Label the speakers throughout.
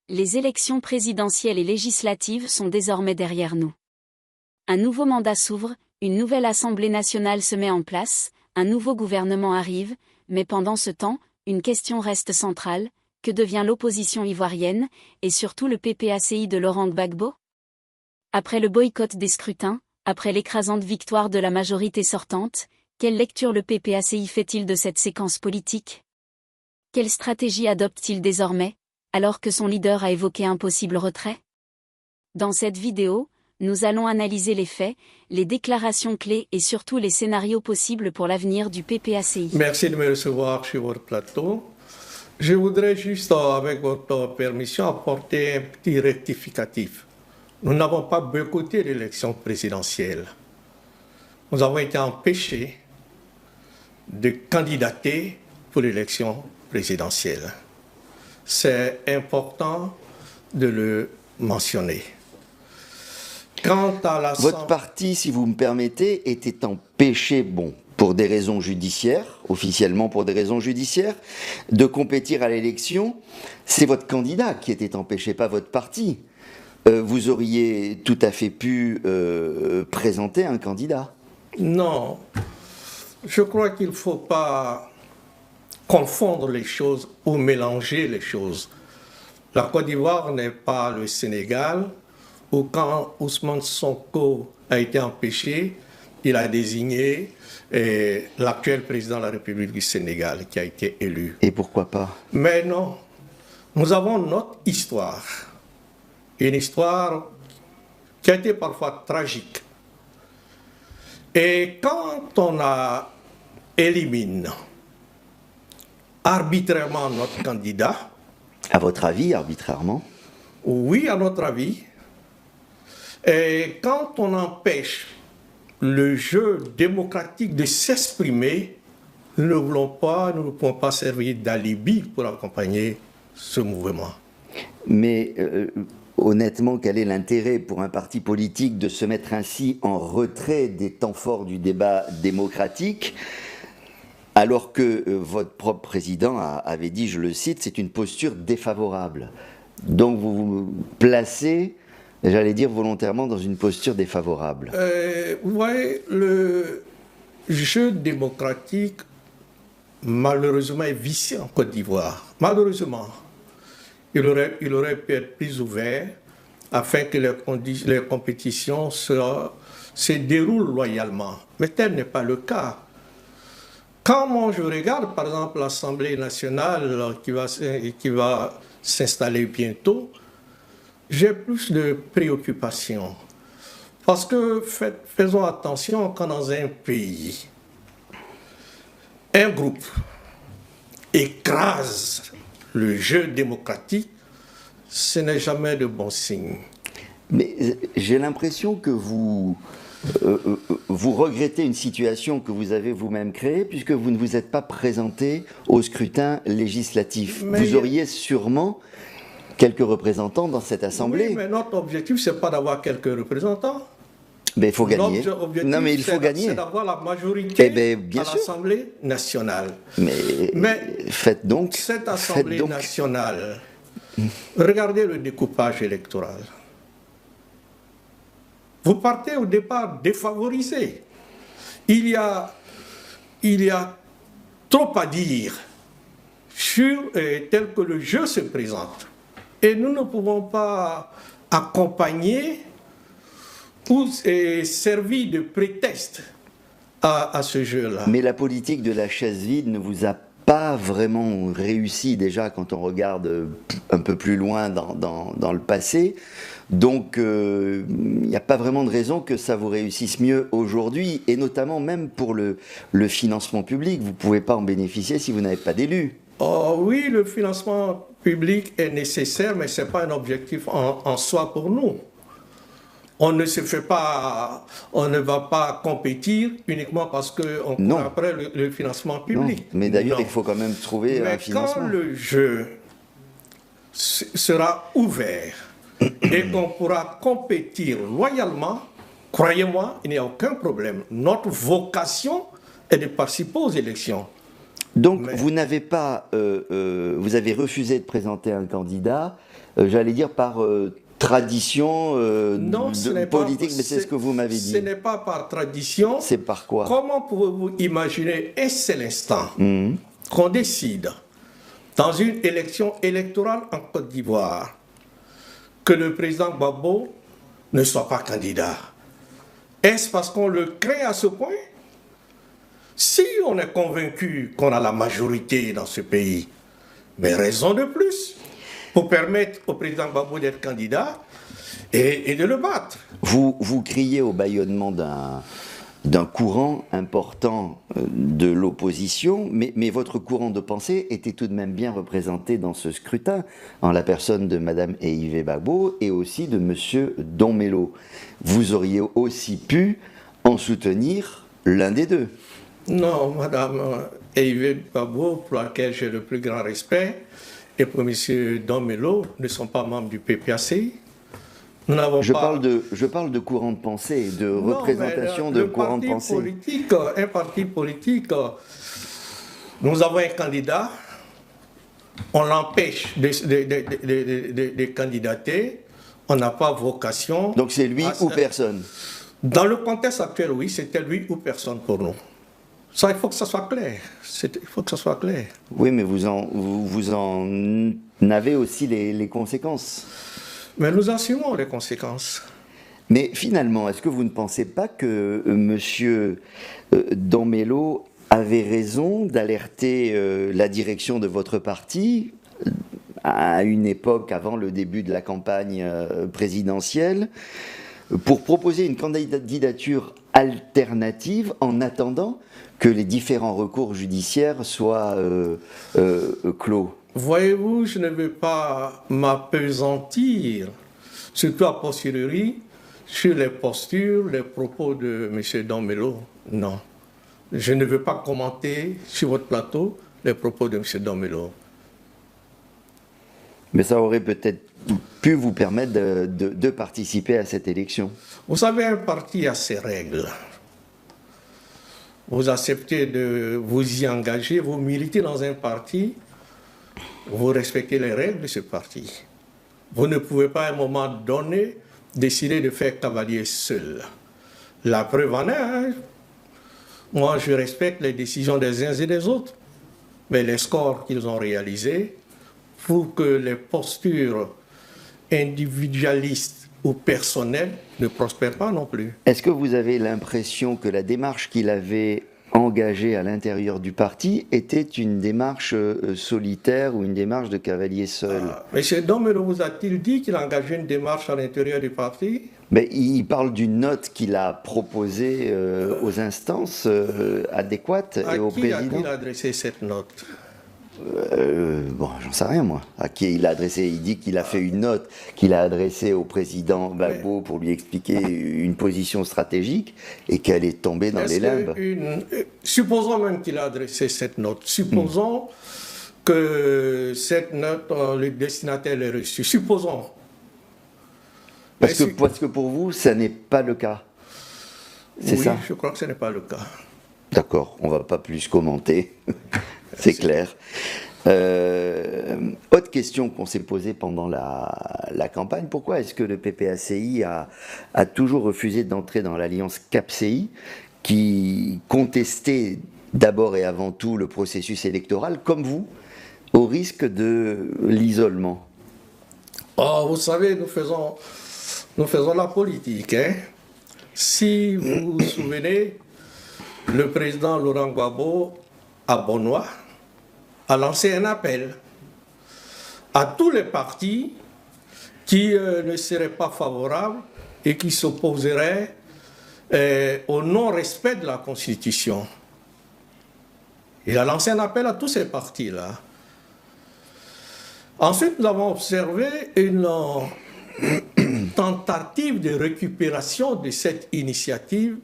Speaker 1: Les élections présidentielles et législatives sont désormais derrière nous. Un nouveau mandat s'ouvre, une nouvelle Assemblée nationale se met en place, un nouveau gouvernement arrive, mais pendant ce temps, une question reste centrale: que devient l'opposition ivoirienne, et surtout le PPACI de Laurent Gbagbo? Après le boycott des scrutins, après l'écrasante victoire de la majorité sortante, quelle lecture le PPACI fait-il de cette séquence politique? Quelle stratégie adopte-t-il désormais, alors que son leader a évoqué un possible retrait? Dans cette vidéo, nous allons analyser les faits, les déclarations clés et surtout les scénarios possibles pour l'avenir du PPACI.
Speaker 2: Merci de me recevoir sur votre plateau. Je voudrais juste, avec votre permission, apporter un petit rectificatif. Nous n'avons pas boycotté l'élection présidentielle. Nous avons été empêchés de candidater pour l'élection présidentielle. C'est important de le mentionner.
Speaker 3: Quant à votre parti, si vous me permettez, était empêché, pour des raisons judiciaires, officiellement pour des raisons judiciaires, de compétir à l'élection. C'est votre candidat qui était empêché, pas votre parti. Vous auriez tout à fait pu présenter un candidat.
Speaker 2: Non, je crois qu'il ne faut pas confondre les choses ou mélanger les choses. La Côte d'Ivoire n'est pas le Sénégal, où quand Ousmane Sonko a été empêché, il a désigné l'actuel président de la République du Sénégal qui a été élu.
Speaker 3: Et pourquoi pas?
Speaker 2: Mais non, nous avons notre histoire. Une histoire qui a été parfois tragique. Et quand on élimine arbitrairement notre candidat...
Speaker 3: À votre avis, arbitrairement?
Speaker 2: Oui, à notre avis. Et quand on empêche le jeu démocratique de s'exprimer, nous ne pouvons pas servir d'alibi pour accompagner ce mouvement.
Speaker 3: Mais honnêtement, quel est l'intérêt pour un parti politique de se mettre ainsi en retrait des temps forts du débat démocratique, alors que votre propre président avait dit, je le cite, c'est une posture défavorable. Donc vous vous placez, j'allais dire volontairement, dans une posture défavorable.
Speaker 2: Vous voyez, le jeu démocratique, malheureusement, est vicié en Côte d'Ivoire. Malheureusement. Il aurait pu être plus ouvert afin que les compétitions se déroulent loyalement. Mais tel n'est pas le cas. Quand moi je regarde, par exemple, l'Assemblée nationale qui va s'installer bientôt, j'ai plus de préoccupations. Parce que faisons attention quand dans un pays, un groupe écrase le jeu démocratique, ce n'est jamais de bon signe.
Speaker 3: Mais j'ai l'impression que vous regrettez une situation que vous avez vous-même créée, puisque vous ne vous êtes pas présenté au scrutin législatif. Mais vous auriez sûrement quelques représentants dans cette assemblée.
Speaker 2: Oui, mais notre objectif, ce n'est pas d'avoir quelques représentants.
Speaker 3: Mais il faut gagner.
Speaker 2: Non, mais il faut gagner. C'est d'avoir la majorité à l'Assemblée nationale.
Speaker 3: Mais faites donc.
Speaker 2: Cette Assemblée nationale, regardez le découpage électoral. Vous partez au départ défavorisé. Il y a trop à dire sur tel que le jeu se présente. Et nous ne pouvons pas accompagner ou servir de prétexte à ce jeu-là.
Speaker 3: Mais la politique de la chaise vide ne vous a pas vraiment réussi déjà quand on regarde un peu plus loin dans le passé. Donc il n'y a pas vraiment de raison que ça vous réussisse mieux aujourd'hui, et notamment même pour le financement public. Vous ne pouvez pas en bénéficier si vous n'avez pas d'élus.
Speaker 2: Oh, oui, le financement public est nécessaire, mais ce n'est pas un objectif en soi pour nous. On ne va pas compétir uniquement parce qu'on court après le financement public.
Speaker 3: Non. Mais d'ailleurs, il faut quand même trouver un financement.
Speaker 2: Quand le jeu sera ouvert et qu'on pourra compétir loyalement, croyez-moi, il n'y a aucun problème. Notre vocation est de participer aux élections.
Speaker 3: Donc
Speaker 2: Mais-
Speaker 3: vous n'avez pas, vous avez refusé de présenter un candidat, j'allais dire par tradition
Speaker 2: Non, ce n'est
Speaker 3: politique,
Speaker 2: pas,
Speaker 3: mais c'est ce que vous m'avez
Speaker 2: Ce
Speaker 3: dit.
Speaker 2: n'est pas par tradition.
Speaker 3: C'est par quoi?
Speaker 2: Comment pouvez-vous imaginer, et c'est l'instant,
Speaker 3: Mhm.
Speaker 2: qu'on décide, dans une élection électorale en Côte d'Ivoire, que le président Gbagbo ne soit pas candidat? Est-ce parce qu'on le craint à ce point? Si on est convaincu qu'on a la majorité dans ce pays, mais raison de plus pour permettre au président Gbagbo d'être candidat et de le battre.
Speaker 3: Vous criez au bâillonnement d'un courant important de l'opposition, mais votre courant de pensée était tout de même bien représenté dans ce scrutin, en la personne de Mme Eivé Gbagbo et aussi de M. Donmelo. Vous auriez aussi pu en soutenir l'un des deux.
Speaker 2: Non, Madame Eivé Gbagbo, pour laquelle j'ai le plus grand respect, et pour M. Donmelo, ne sont pas membres du PPACI. Nous n'avons
Speaker 3: Je
Speaker 2: pas...
Speaker 3: parle de courant de pensée, de
Speaker 2: Non,
Speaker 3: représentation
Speaker 2: mais
Speaker 3: de courant de pensée.
Speaker 2: Un parti politique, nous avons un candidat, on l'empêche de candidater, on n'a pas vocation...
Speaker 3: Donc c'est lui ou personne.
Speaker 2: Dans le contexte actuel, oui, c'était lui ou personne pour nous. Ça, il faut que ça soit clair. Il faut que ça soit clair.
Speaker 3: Oui, mais vous en avez aussi les conséquences.
Speaker 2: Mais nous assumons les conséquences.
Speaker 3: Mais finalement, est-ce que vous ne pensez pas que M. Donmelo avait raison d'alerter la direction de votre parti à une époque avant le début de la campagne présidentielle pour proposer une candidature alternative en attendant que les différents recours judiciaires soient clos?
Speaker 2: Voyez-vous, je ne veux pas m'appesantir, surtout a posteriori, sur les postures, les propos de M. Donmelo. Non. Je ne veux pas commenter sur votre plateau les propos de M. Donmelo.
Speaker 3: Mais ça aurait peut-être pu vous permettre de participer à cette élection.
Speaker 2: Vous savez, un parti a ses règles. Vous acceptez de vous y engager, vous militez dans un parti, vous respectez les règles de ce parti. Vous ne pouvez pas à un moment donné décider de faire cavalier seul. La preuve en est, hein. Moi je respecte les décisions des uns et des autres, mais les scores qu'ils ont réalisés pour que les postures individualistes ou personnelles ne prospèrent pas non plus.
Speaker 3: Est-ce que vous avez l'impression que la démarche qu'il avait engagée à l'intérieur du parti était une démarche solitaire ou une démarche de cavalier seul?
Speaker 2: Monsieur Donmelo vous a-t-il dit qu'il a engagé une démarche à l'intérieur du parti?
Speaker 3: Mais il parle d'une note qu'il a proposée aux instances adéquates et au président.
Speaker 2: À qui il a adressé cette note?
Speaker 3: Bon, j'en sais rien moi. À qui il a adressé? Il dit qu'il a fait une note qu'il a adressée au président Gbagbo pour lui expliquer une position stratégique et qu'elle est tombée dans les limbes.
Speaker 2: Supposons même qu'il a adressé cette note. Supposons que cette note, le destinataire l'ait reçue. Supposons.
Speaker 3: Parce que pour vous, ça n'est pas le cas. C'est
Speaker 2: oui,
Speaker 3: ça?
Speaker 2: Je crois que ce n'est pas le cas.
Speaker 3: D'accord, on ne va pas plus commenter. C'est clair. Autre question qu'on s'est posée pendant la campagne, pourquoi est-ce que le PPACI a toujours refusé d'entrer dans l'alliance CAPCI qui contestait d'abord et avant tout le processus électoral, comme vous, au risque de l'isolement?
Speaker 2: Oh, vous savez, nous faisons la politique. Hein? Si vous vous souvenez, le président Laurent Gbagbo, à Bonnois, a lancé un appel à tous les partis qui ne seraient pas favorables et qui s'opposeraient au non-respect de la Constitution. Il a lancé un appel à tous ces partis-là. Ensuite, nous avons observé une tentative de récupération de cette initiative,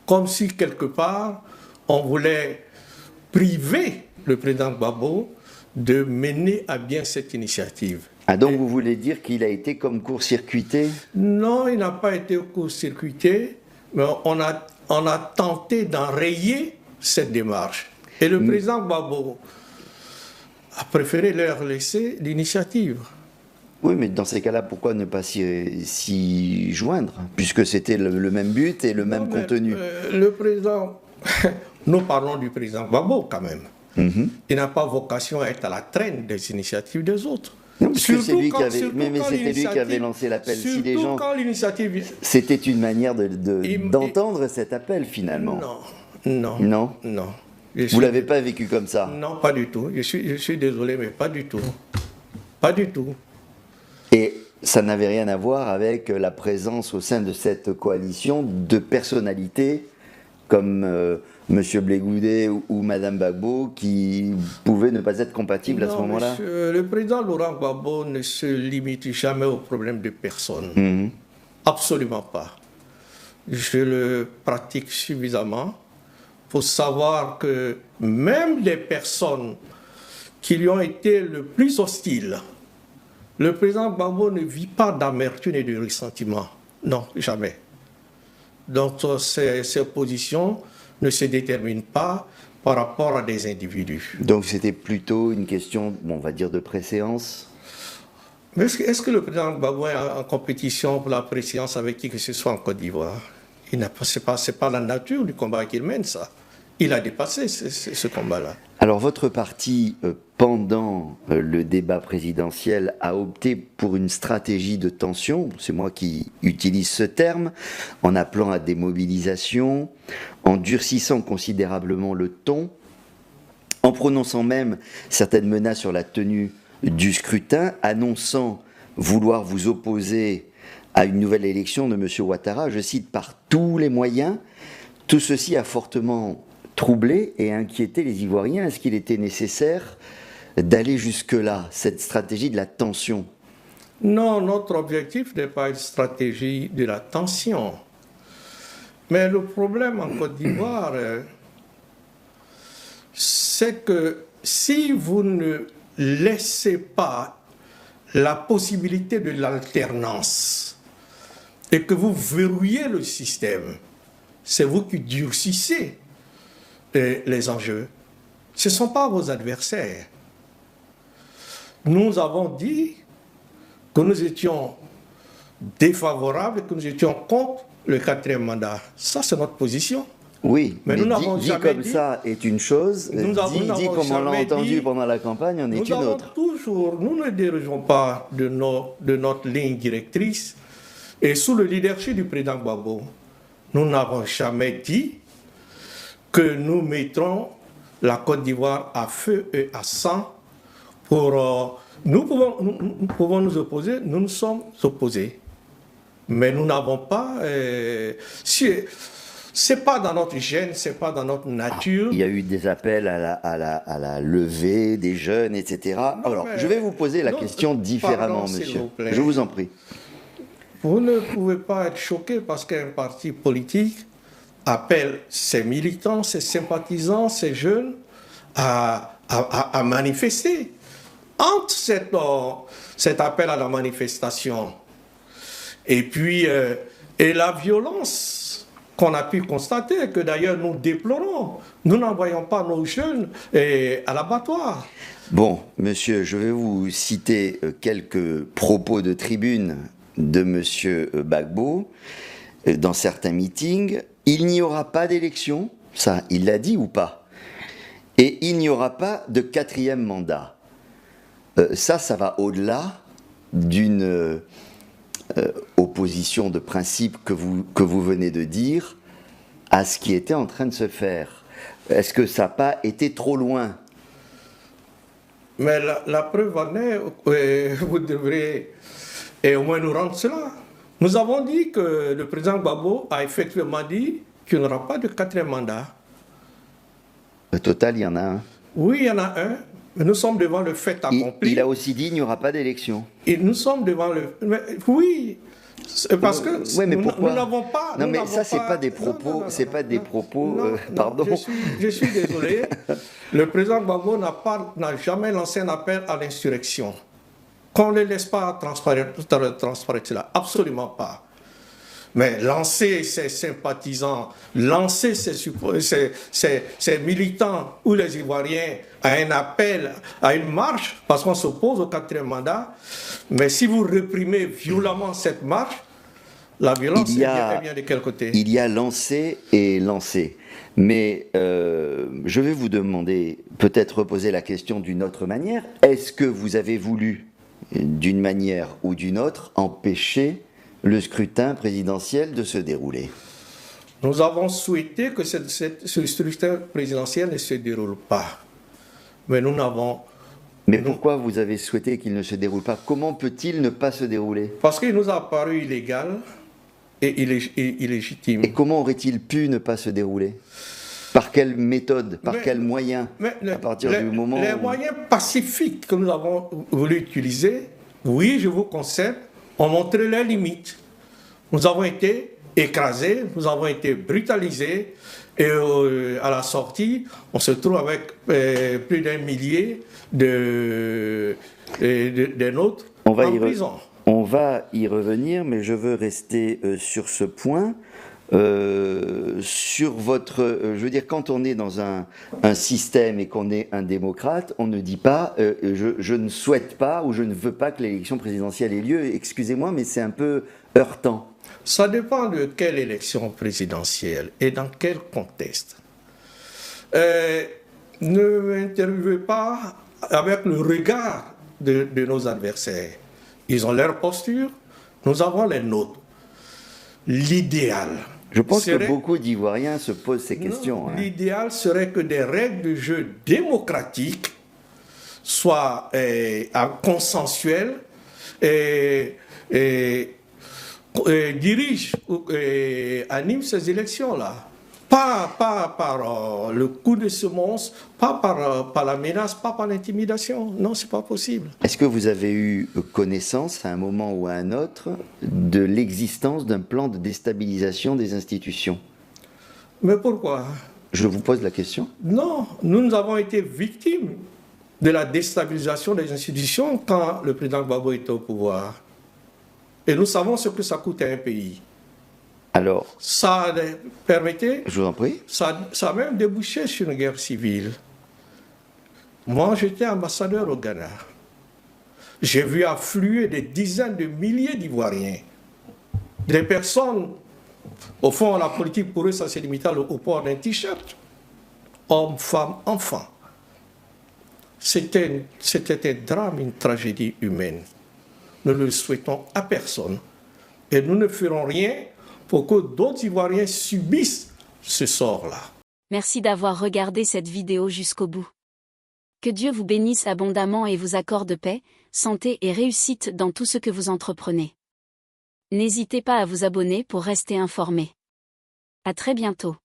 Speaker 2: comme si quelque part on voulait priver le président Gbagbo de mener à bien cette initiative.
Speaker 3: Ah, donc vous voulez dire qu'il a été comme court-circuité?
Speaker 2: Non, il n'a pas été court-circuité, mais on a tenté d'enrayer cette démarche. Et le président Gbagbo a préféré leur laisser l'initiative.
Speaker 3: Oui, mais dans ces cas-là, pourquoi ne pas s'y joindre, puisque c'était le même but et le même contenu.
Speaker 2: Le président, nous parlons du président Gbagbo quand même. Il n'a pas vocation à être à la traîne des initiatives des autres.
Speaker 3: Non, parce que c'est lui qui avait, mais c'était lui qui avait lancé l'appel. Si les gens, c'était une manière d'entendre cet appel finalement. Non. Vous l'avez pas vécu comme ça?
Speaker 2: Non, pas du tout. Je suis désolé, mais pas du tout. Pas du tout.
Speaker 3: Et ça n'avait rien à voir avec la présence au sein de cette coalition de personnalités comme M. Blé Goudet ou Mme Gbagbo qui pouvaient ne pas être compatibles à ce moment-là?
Speaker 2: Le président Laurent Gbagbo ne se limite jamais aux problèmes de personne. Absolument pas. Je le pratique suffisamment pour savoir que même les personnes qui lui ont été le plus hostiles, le président Gbagbo ne vit pas d'amertume et de ressentiment. Non, jamais. Donc ces positions ne se déterminent pas par rapport à des individus.
Speaker 3: Donc c'était plutôt une question, on va dire, de préséance?
Speaker 2: Mais est-ce que le président Gbagbo est en compétition pour la préséance avec qui que ce soit en Côte d'Ivoire? Ce n'est pas la nature du combat qu'il mène, ça. Il a dépassé ce combat-là.
Speaker 3: Alors votre parti, pendant le débat présidentiel, a opté pour une stratégie de tension, c'est moi qui utilise ce terme, en appelant à des mobilisations, en durcissant considérablement le ton, en prononçant même certaines menaces sur la tenue du scrutin, annonçant vouloir vous opposer à une nouvelle élection de M. Ouattara, je cite, par tous les moyens. Tout ceci a fortement troublé et inquiété les Ivoiriens. Est-ce qu'il était nécessaire d'aller jusque-là, cette stratégie de la tension?
Speaker 2: Non, notre objectif n'est pas une stratégie de la tension. Mais le problème en Côte d'Ivoire, c'est que si vous ne laissez pas la possibilité de l'alternance et que vous verrouillez le système, c'est vous qui durcissez les enjeux. Ce ne sont pas vos adversaires. Nous avons dit que nous étions défavorables, que nous étions contre le 4e mandat. Ça, c'est notre position.
Speaker 3: Oui, mais nous n'avons jamais dit ça est une chose, dit comme on l'a entendu pendant la campagne, en est une autre.
Speaker 2: Nous ne dirigeons pas de notre ligne directrice. Et sous le leadership du président Gbagbo, nous n'avons jamais dit que nous mettrons la Côte d'Ivoire à feu et à sang pour... Nous pouvons nous opposer, nous nous sommes opposés. Mais nous n'avons pas... c'est pas dans notre gène, c'est pas dans notre nature.
Speaker 3: Il y a eu des appels à la levée des jeunes, etc. Non, alors, je vais vous poser la question différemment, monsieur. Je vous en prie.
Speaker 2: Vous ne pouvez pas être choqué parce qu'un parti politique appelle ses militants, ses sympathisants, ses jeunes à manifester. Entre cet appel à la manifestation et puis et la violence qu'on a pu constater, que d'ailleurs nous déplorons, nous n'envoyons pas nos jeunes à l'abattoir.
Speaker 3: Bon, monsieur, je vais vous citer quelques propos de tribune de monsieur Gbagbo dans certains meetings. Il n'y aura pas d'élection, ça, il l'a dit ou pas? Et il n'y aura pas de 4e mandat. Ça va au-delà d'une opposition de principe que vous venez de dire à ce qui était en train de se faire. Est-ce que ça n'a pas été trop loin?
Speaker 2: Mais la preuve en est, vous devrez au moins nous rendre cela. Nous avons dit que le président Gbagbo a effectivement dit qu'il n'y aura pas de 4e mandat.
Speaker 3: Au total, il y en a un.
Speaker 2: Oui, il y en a un. Mais nous sommes devant le fait accompli.
Speaker 3: Il a aussi dit qu'il n'y aura pas d'élection.
Speaker 2: Et nous sommes devant le... Oui, parce que
Speaker 3: ouais, mais
Speaker 2: nous n'avons pas...
Speaker 3: Non, mais ça, c'est pas des propos... C'est pas des propos... Pardon.
Speaker 2: Je suis désolé. Le président Gbagbo n'a jamais lancé un appel à l'insurrection. Qu'on ne laisse pas transparaître cela. Absolument pas. Mais lancer ses sympathisants, lancer ses militants ou les Ivoiriens à un appel, à une marche, parce qu'on s'oppose au 4e mandat, mais si vous réprimez violemment cette marche, la violence est bien de quel côté?
Speaker 3: Il y a lancé et lancé. Mais je vais vous demander, peut-être reposer la question d'une autre manière. Est-ce que vous avez voulu, d'une manière ou d'une autre, empêcher le scrutin présidentiel de se dérouler?
Speaker 2: Nous avons souhaité que ce scrutin présidentiel ne se déroule pas. Mais nous n'avons...
Speaker 3: Mais pourquoi vous avez souhaité qu'il ne se déroule pas? Comment peut-il ne pas se dérouler?
Speaker 2: Parce qu'il nous a paru illégal et illégitime.
Speaker 3: Et comment aurait-il pu ne pas se dérouler? Par quelle méthode? Par quel moyen? À partir du moment
Speaker 2: les moyens pacifiques que nous avons voulu utiliser, oui, je vous concède, ont montré leurs limites. Nous avons été écrasés, nous avons été brutalisés, et à la sortie, on se trouve avec plus d'1 millier de nôtres en prison.
Speaker 3: On va y revenir, mais je veux rester sur ce point. Sur votre... je veux dire, quand on est dans un système et qu'on est un démocrate, on ne dit pas je ne souhaite pas ou je ne veux pas que l'élection présidentielle ait lieu. Excusez-moi, mais c'est un peu heurtant.
Speaker 2: Ça dépend de quelle élection présidentielle et dans quel contexte. Ne m'interviewez pas avec le regard de nos adversaires. Ils ont leur posture, nous avons les nôtres. L'idéal...
Speaker 3: Je pense que beaucoup d'Ivoiriens se posent ces questions.
Speaker 2: L'idéal serait que des règles de jeu démocratiques soient consensuelles et dirigent, animent ces élections-là. Pas par le coup de semonce, pas par la menace, pas par l'intimidation. Non, c'est pas possible.
Speaker 3: Est-ce que vous avez eu connaissance, à un moment ou à un autre, de l'existence d'un plan de déstabilisation des institutions?
Speaker 2: Mais pourquoi?
Speaker 3: Je vous pose la question.
Speaker 2: Non, nous avons été victimes de la déstabilisation des institutions quand le président Gbagbo était au pouvoir. Et nous savons ce que ça coûte à un pays.
Speaker 3: Alors,
Speaker 2: ça permettait,
Speaker 3: je vous en prie.
Speaker 2: Ça a même débouché sur une guerre civile. Moi, j'étais ambassadeur au Ghana. J'ai vu affluer des dizaines de milliers d'Ivoiriens. Des personnes, au fond, la politique pour eux, ça s'est limité au port d'un t-shirt. Hommes, femmes, enfants. C'était un drame, une tragédie humaine. Nous ne le souhaitons à personne. Et nous ne ferons rien pour que d'autres Ivoiriens subissent ce sort-là.
Speaker 1: Merci d'avoir regardé cette vidéo jusqu'au bout. Que Dieu vous bénisse abondamment et vous accorde paix, santé et réussite dans tout ce que vous entreprenez. N'hésitez pas à vous abonner pour rester informé. À très bientôt.